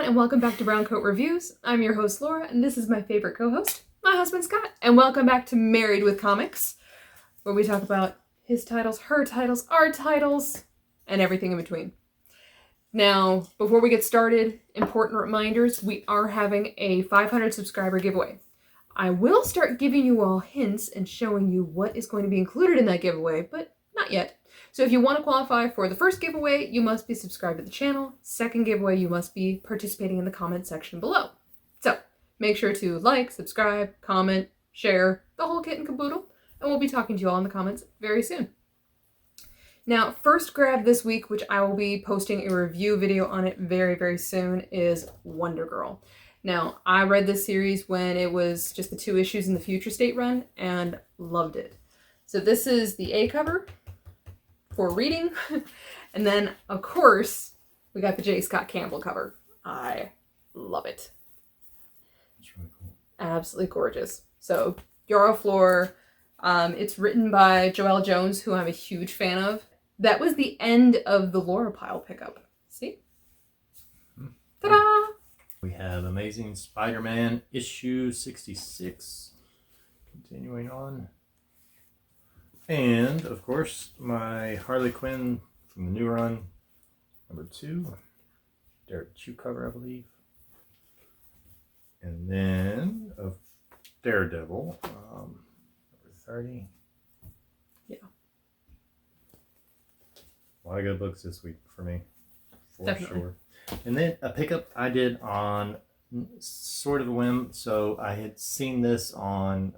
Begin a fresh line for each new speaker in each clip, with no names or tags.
everyone, and welcome back to Brown Coat Reviews. I'm your host, Laura, and this is my favorite co-host, my husband, Scott. And welcome back to Married with Comics, where we talk about his titles, her titles, our titles, and everything in between. Now, before we get started, important reminders, we are having a 500 subscriber giveaway. I will start giving you all hints and showing you what is going to be included in that giveaway, but not yet. So if you want to qualify for the first giveaway, you must be subscribed to the channel. Second giveaway, you must be participating in the comment section below. So make sure to like, subscribe, comment, share, the whole kit and caboodle, and we'll be talking to you all in the comments very soon. Now, first grab this week, which I will be posting a review video on it very, very soon, is Wondergirl. Now, I read this series when it was just the 2 issues in the Future State run and loved it. So this is the A cover for reading. And then, of course, we got the J. Scott Campbell cover. I love it.
It's really cool.
Absolutely gorgeous. So, Yarrow Floor. It's written by Joelle Jones, who I'm a huge fan of. That was the end of the Laura Pile pickup. See? Ta-da!
We have Amazing Spider-Man issue 66. Continuing on. And, of course, my Harley Quinn from the new run, number 2. Derek Chew cover, I believe. And then, of Daredevil, number 30.
Yeah.
A lot of good books this week for me, for
Definitely.
sure. And then a pickup I did on sort of a whim. So I had seen this on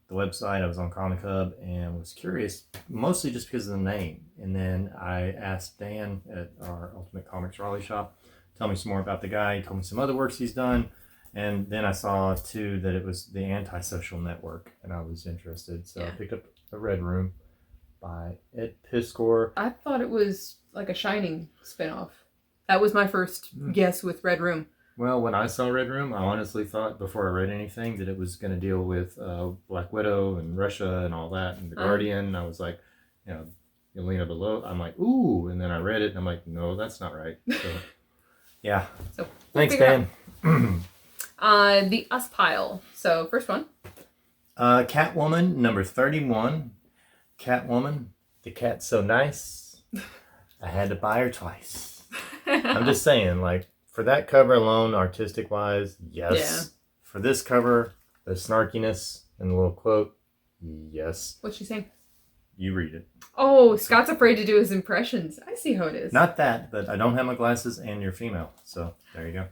the website. I was on Comic Hub and was curious, mostly just because of the name. And then I asked Dan at our Ultimate Comics Raleigh shop, tell me some more about the guy. He told me some other works he's done. And then I saw too that it was the Antisocial Network, and I was interested. So I picked up The Red Room by Ed Piskor.
I thought it was like a Shining spinoff. That was my first guess with Red Room.
Well, when I saw Red Room, I honestly thought before I read anything that it was going to deal with Black Widow and Russia and all that and the Guardian. I was like, you know, Yelena Below. I'm like, ooh, and then I read it and I'm like, no, that's not right. So, yeah.
So
thanks, Dan.
The Us Pile. So first one.
Catwoman number 31. Catwoman, the cat's so nice, I had to buy her twice. I'm just saying, like, for that cover alone, artistic wise, yes.
Yeah.
For this cover, the snarkiness and the little quote, yes.
What's she saying?
You read it.
Oh, Scott's afraid to do his impressions. I see how it is.
Not that, but I don't have my glasses and you're female. So there you go.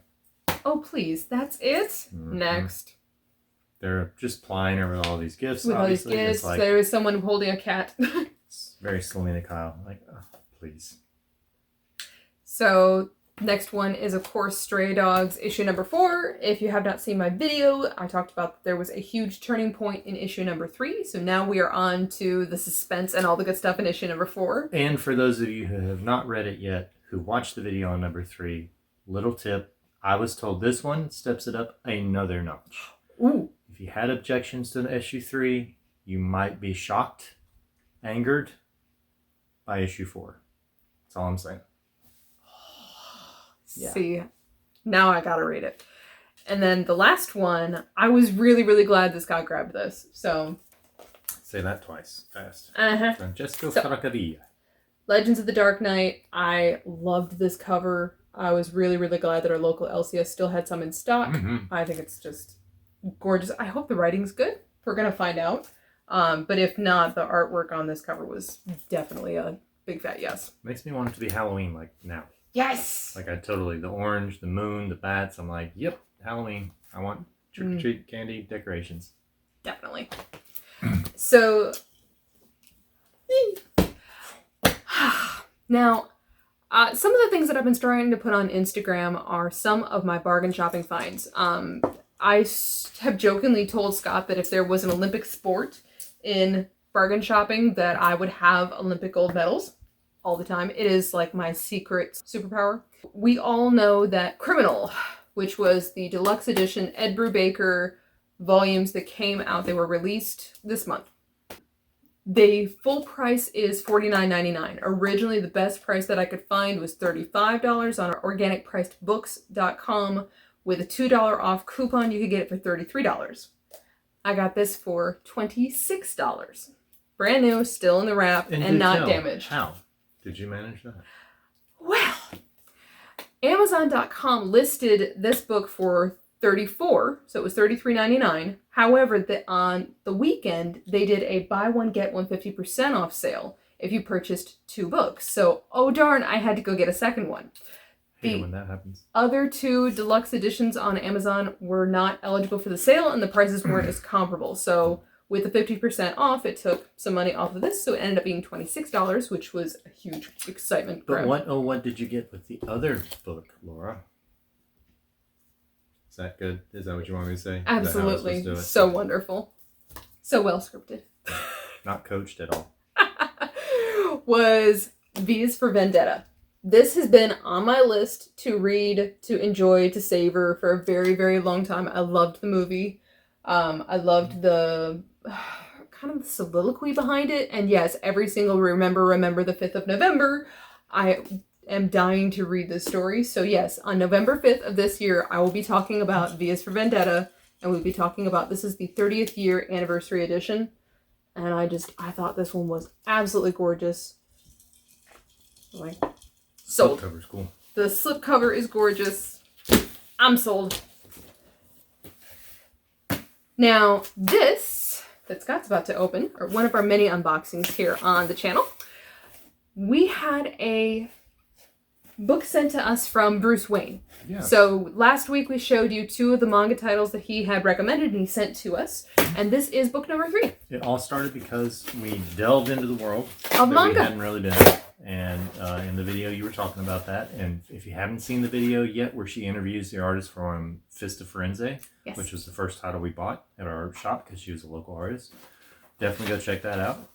Oh, please. That's it?
Mm-hmm.
Next.
They're just plying her with all these gifts.
With all these
obviously.
gifts,
It's like,
there is someone holding a cat.
it's very Selena Kyle. Like, oh, please.
So, next one is, of course, Stray Dogs, issue number 4. If you have not seen my video, I talked about that there was a huge turning point in issue number 3. So now we are on to the suspense and all the good stuff in issue number 4.
And for those of you who have not read it yet, who watched the video on number 3, little tip, I was told this one steps it up another notch.
Ooh.
If you had objections to the issue 3, you might be shocked, angered by issue 4. That's all I'm saying.
Yeah. See, now I gotta read it. And then the last one, I was really, really glad that Scott grabbed this. So,
Say that twice, fast. Francesco
So-
Francavilla.
Legends of the Dark Knight. I loved this cover. I was really, really glad that our local LCS still had some in stock.
Mm-hmm.
I think it's just gorgeous. I hope the writing's good. We're gonna find out. But if not, the artwork on this cover was definitely a big fat yes.
Makes me want it to be Halloween, like now.
Yes!
Like I totally, the orange, the moon, the bats, I'm like, yep, Halloween. I want trick-or-treat candy decorations.
Definitely. So, now, some of the things that I've been starting to put on Instagram are some of my bargain shopping finds. I have jokingly told Scott that if there was an Olympic sport in bargain shopping, that I would have Olympic gold medals all the time. It is like my secret superpower. We all know that Criminal, which was the deluxe edition Ed Brubaker volumes that came out, they were released this month. The full price is $49.99. Originally, the best price that I could find was $35 on organicpricedbooks.com. With a $2 off coupon, you could get it for $33. I got this for $26. Brand new, still in the wrap, and not damaged.
How did you manage that?
Well, Amazon.com listed this book for $34, so it was $33.99. However, on the weekend, they did a buy one, get one 50% off sale if you purchased 2 books. So, oh darn, I had to go get a second one.
When that happens.
Other 2 deluxe editions on Amazon were not eligible for the sale, and the prices weren't as comparable. So with the 50% off, it took some money off of this, so it ended up being $26, which was a huge excitement grab.
But what did you get with the other book, Laura? Is that good? Is that what you want me to say?
Absolutely. So wonderful. So well scripted.
Not coached at all.
Was V is for Vendetta. This has been on my list to read, to enjoy, to savor for a very, very long time. I loved the movie. I loved the kind of the soliloquy behind it. And yes, every single remember the 5th of November. I am dying to read this story. So yes, on November 5th of this year, I will be talking about V is for Vendetta. And we'll be talking about, this is the 30th year anniversary edition. And I thought this one was absolutely gorgeous. Like, sold.
The cover's cool.
The slipcover is gorgeous. I'm sold. Now, this that Scott's about to open, or one of our many unboxings here on the channel, we had a book sent to us from Bruce Wayne. Yeah. So last week we showed you 2 of the manga titles that he had recommended and he sent to us. And this is book number 3.
It all started because we delved into the world
of manga.
We hadn't really been. And in the video you were talking about that. And if you haven't seen the video yet where she interviews the artist from Fista Firenze, yes, which was the first title we bought at our shop because she was a local artist, definitely go check that out.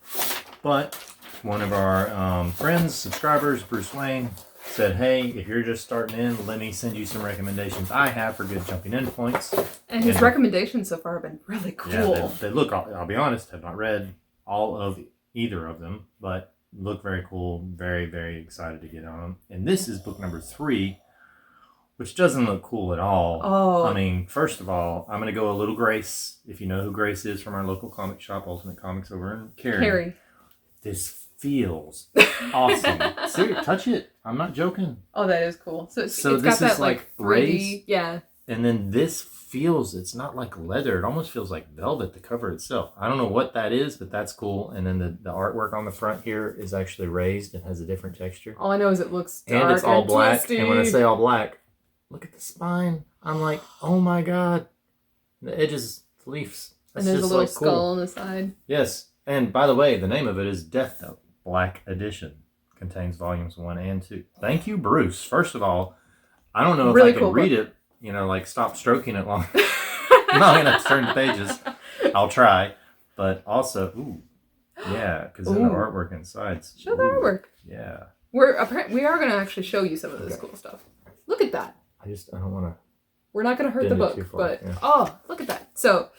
But one of our friends, subscribers, Bruce Wayne, said, hey, if you're just starting in, let me send you some recommendations I have for good jumping in points.
And his recommendations so far have been really cool.
Yeah, they look, I'll be honest, have not read all of either of them, but look very cool. Very, very excited to get on them. And this is book number 3, which doesn't look cool at all.
Oh.
I mean, first of all, I'm going to go a little Grace. If you know who Grace is from our local comic shop, Ultimate Comics over in Cary. This feels awesome. Seriously, touch it. I'm not joking.
Oh, that is cool. So it's
this
got that
is like
3D,
raised,
yeah.
And then this feels, it's not like leather. It almost feels like velvet, the cover itself. I don't know what that is, but that's cool. And then the artwork on the front here is actually raised and has a different texture.
All I know is it looks dark
and it's all black.
Twisty.
And when I say all black, look at the spine. I'm like, oh my God. The edges, the leaves. That's
and there's
just
a little
like
skull
cool
on the side.
Yes. And by the way, the name of it is Death Note Black Edition. Contains volumes 1 and 2. Thank you, Bruce. First of all, I don't know if
really
I can read it, like stop stroking it long. I'm not going to turn the pages. I'll try. But also, ooh, yeah, because then the artwork inside.
Show the artwork.
Yeah.
We are going to actually show you some of this cool stuff. Look at that.
I don't want to.
We're not going to hurt the book, but
yeah.
Oh, look at that. So,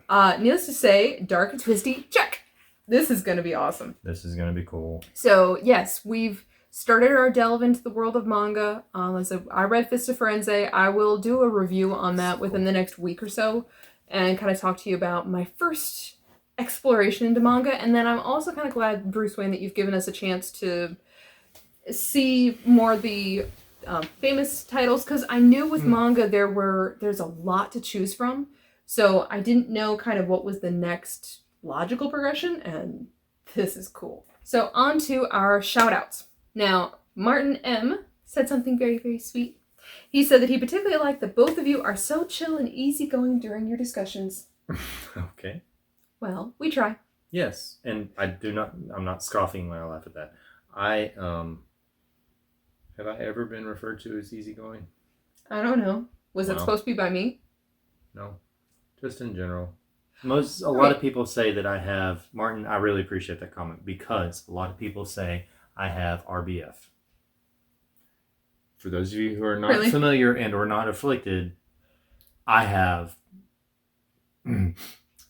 needless to say, dark and twisty, check. This is going to be awesome.
This is going to be cool.
So, yes, we've started our delve into the world of manga. So I read Fista Firenze. I will do a review on that within the next week or so and kind of talk to you about my first exploration into manga. And then I'm also kind of glad, Bruce Wayne, that you've given us a chance to see more of the famous titles, because I knew with manga there's a lot to choose from. So I didn't know kind of what was the next logical progression, and this is cool. So on to our shout outs. Now, Martin M. said something very, very sweet. He said that he particularly liked that both of you are so chill and easygoing during your discussions.
Okay.
Well, we try.
Yes, and I'm not scoffing when I laugh at that. Have I ever been referred to as easygoing?
I don't know. Was it supposed to be by me?
No, just in general. A lot of people say that I have, Martin, I really appreciate that comment, because a lot of people say I have RBF. For those of you who are not familiar and or not afflicted, I have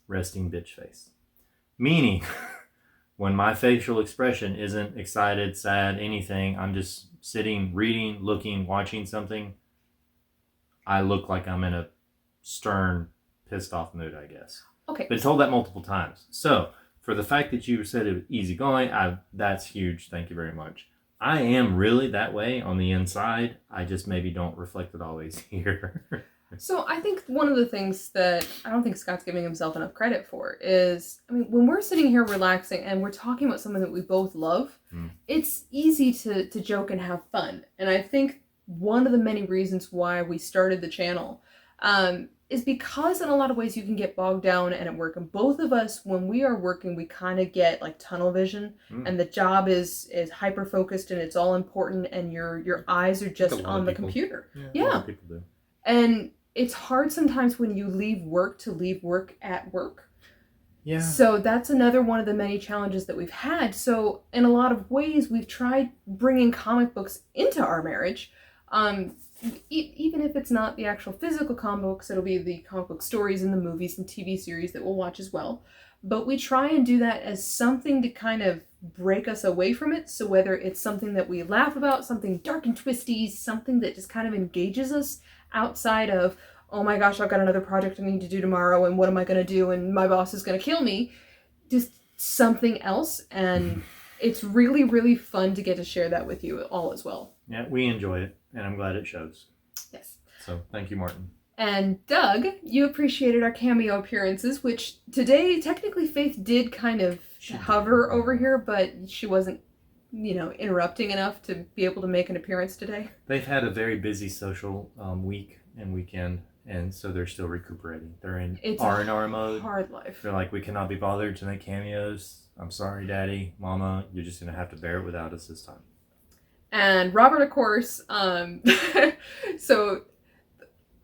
resting bitch face. Meaning when my facial expression isn't excited, sad, anything, I'm just sitting, reading, looking, watching something, I look like I'm in a stern, pissed off mood, I guess.
Okay.
Been told that multiple times. So, for the fact that you said it was easygoing, that's huge. Thank you very much. I am really that way on the inside. I just maybe don't reflect it always here.
So I think one of the things that I don't think Scott's giving himself enough credit for is, I mean, when we're sitting here relaxing and we're talking about something that we both love, it's easy to joke and have fun. And I think one of the many reasons why we started the channel is because in a lot of ways you can get bogged down and at work. And both of us, when we are working, we kind of get like tunnel vision and the job is hyper focused and it's all important and your eyes are just on the computer.
Yeah. A lot of people do.
And it's hard sometimes when you leave work to leave work at work.
Yeah.
So that's another one of the many challenges that we've had. So in a lot of ways, we've tried bringing comic books into our marriage. Even if it's not the actual physical comic books, it'll be the comic book stories and the movies and TV series that we'll watch as well. But we try and do that as something to kind of break us away from it. So whether it's something that we laugh about, something dark and twisty, something that just kind of engages us outside of, oh my gosh, I've got another project I need to do tomorrow and what am I going to do and my boss is going to kill me. Just something else. And it's really, really fun to get to share that with you all as well.
Yeah, we enjoy it and I'm glad it shows.
Yes.
So thank you, Martin.
And Doug, you appreciated our cameo appearances, which today technically Faith did kind of hover over here, but she wasn't, interrupting enough to be able to make an appearance today.
They've had a very busy social week and weekend, and so they're still recuperating. They're in R&R mode.
Hard life.
They're like, we cannot be bothered to make cameos. I'm sorry, Daddy, Mama. You're just going to have to bear it without us this time.
And Robert, of course, so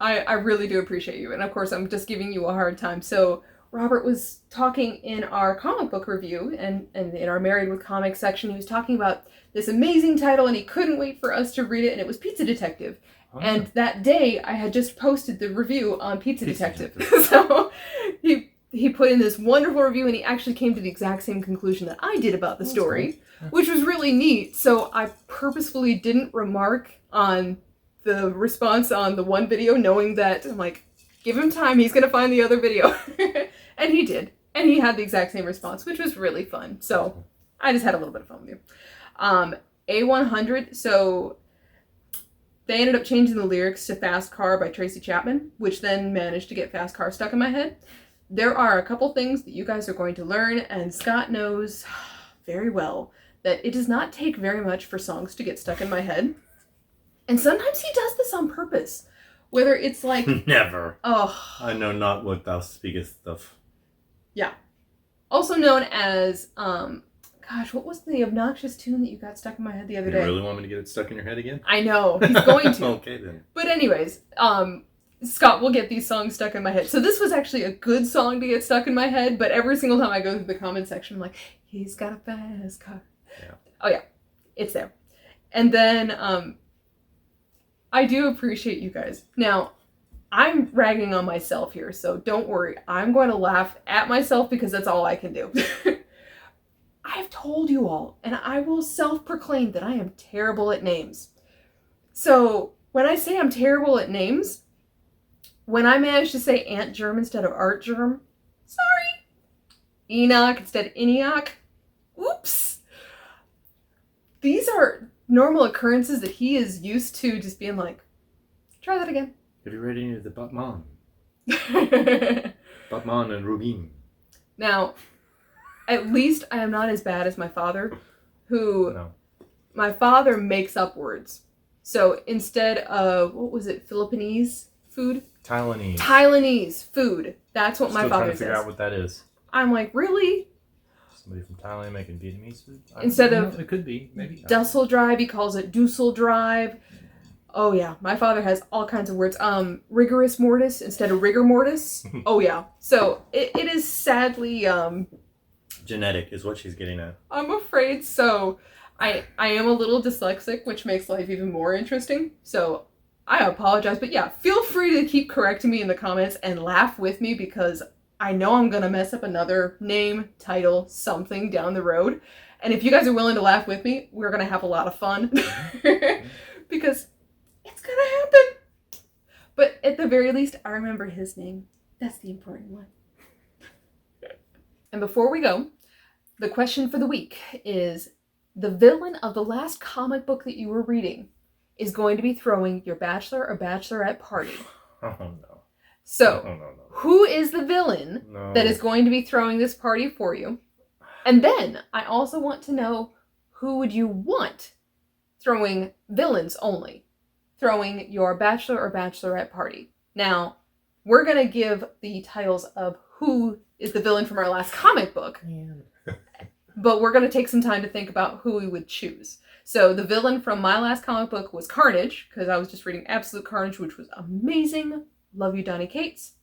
I really do appreciate you. And of course, I'm just giving you a hard time. So Robert was talking in our comic book review and in our Married with Comics section, he was talking about this amazing title and he couldn't wait for us to read it. And it was Pizza Detective. Oh. And that day I had just posted the review on Pizza Detective. So he put in this wonderful review and he actually came to the exact same conclusion that I did about the story, which was really neat. So I purposefully didn't remark on the response on the one video, knowing that I'm like, give him time, he's gonna find the other video. And he did. And he had the exact same response, which was really fun. So I just had a little bit of fun with you. A100, so they ended up changing the lyrics to Fast Car by Tracy Chapman, which then managed to get Fast Car stuck in my head. There are a couple things that you guys are going to learn, and Scott knows very well that it does not take very much for songs to get stuck in my head. And sometimes he does this on purpose. Whether it's like...
Never.
Oh.
I know not what thou speakest of.
Yeah. Also known as, gosh, what was the obnoxious tune that you got stuck in my head the other day?
You really want me to get it stuck in your head again?
I know. He's going to.
Okay, then.
But anyways, Scott will get these songs stuck in my head. So this was actually a good song to get stuck in my head, but every single time I go through the comment section, I'm like, he's got a fast car.
Yeah.
Oh, yeah. It's there. And then, I do appreciate you guys. Now, I'm ragging on myself here, so don't worry. I'm going to laugh at myself because that's all I can do. I've told you all, and I will self-proclaim that I am terrible at names. So, when I say I'm terrible at names, when I manage to say Aunt Germ instead of Art Germ, sorry. Enoch instead of Enoch, oops. These are normal occurrences that he is used to just being like, try that again.
Have you read any of the Batman? Batman and Rubin.
Now, at least I am not as bad as my father, who...
No.
My father makes up words. So instead of, what was it, Philippines food?
Thailandese.
Thailandese food. That's what my father says.
Still trying to figure out what that is.
I'm like, really?
Somebody from Thailand making Vietnamese food?
Instead of...
It could be, maybe.
Dusseldrive, he calls it Dusseldrive. Oh yeah, my father has all kinds of words. Rigorous mortis instead of rigor mortis. Oh yeah. So it is sadly...
Genetic is what she's getting at.
I'm afraid so. I am a little dyslexic, which makes life even more interesting. So I apologize. But yeah, feel free to keep correcting me in the comments and laugh with me because I know I'm gonna mess up another name, title, something down the road. And if you guys are willing to laugh with me, we're gonna have a lot of fun. Because it's gonna happen. But at the very least, I remember his name. That's the important one. And before we go, the question for the week is, the villain of the last comic book that you were reading is going to be throwing your bachelor or bachelorette party.
Oh, no.
So,
No.
who is the villain that is going to be throwing this party for you? And then, I also want to know, who would you want throwing villains only? Throwing your bachelor or bachelorette party. Now, we're going to give the titles of who is the villain from our last comic book.
Man.
But we're going to take some time to think about who we would choose. So the villain from my last comic book was Carnage, because I was just reading Absolute Carnage, which was amazing. Love you, Donny Cates.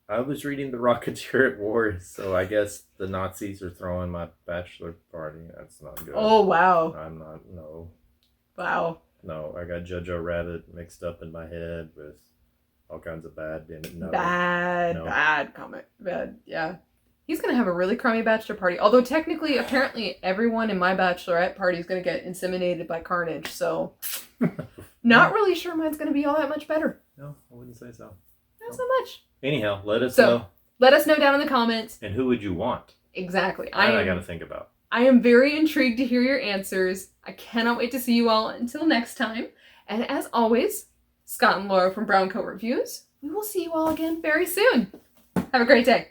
I was reading The Rocketeer at War, so I guess the Nazis are throwing my bachelor party. That's not good.
Oh, wow.
I'm not, no.
Wow.
No, I got Jojo Rabbit mixed up in my head with all kinds of bad in it. No.
Bad comic. Bad, yeah. He's going to have a really crummy bachelor party. Although technically, apparently, everyone in my bachelorette party is going to get inseminated by Carnage. So, not really sure mine's going to be all that much better.
No, I wouldn't say so.
Not so much.
Anyhow, let us know.
Let us know down in the comments.
And who would you want?
Exactly.
I got to think about.
I am very intrigued to hear your answers. I cannot wait to see you all until next time. And as always, Scott and Laura from Brown Coat Reviews, we will see you all again very soon. Have a great day.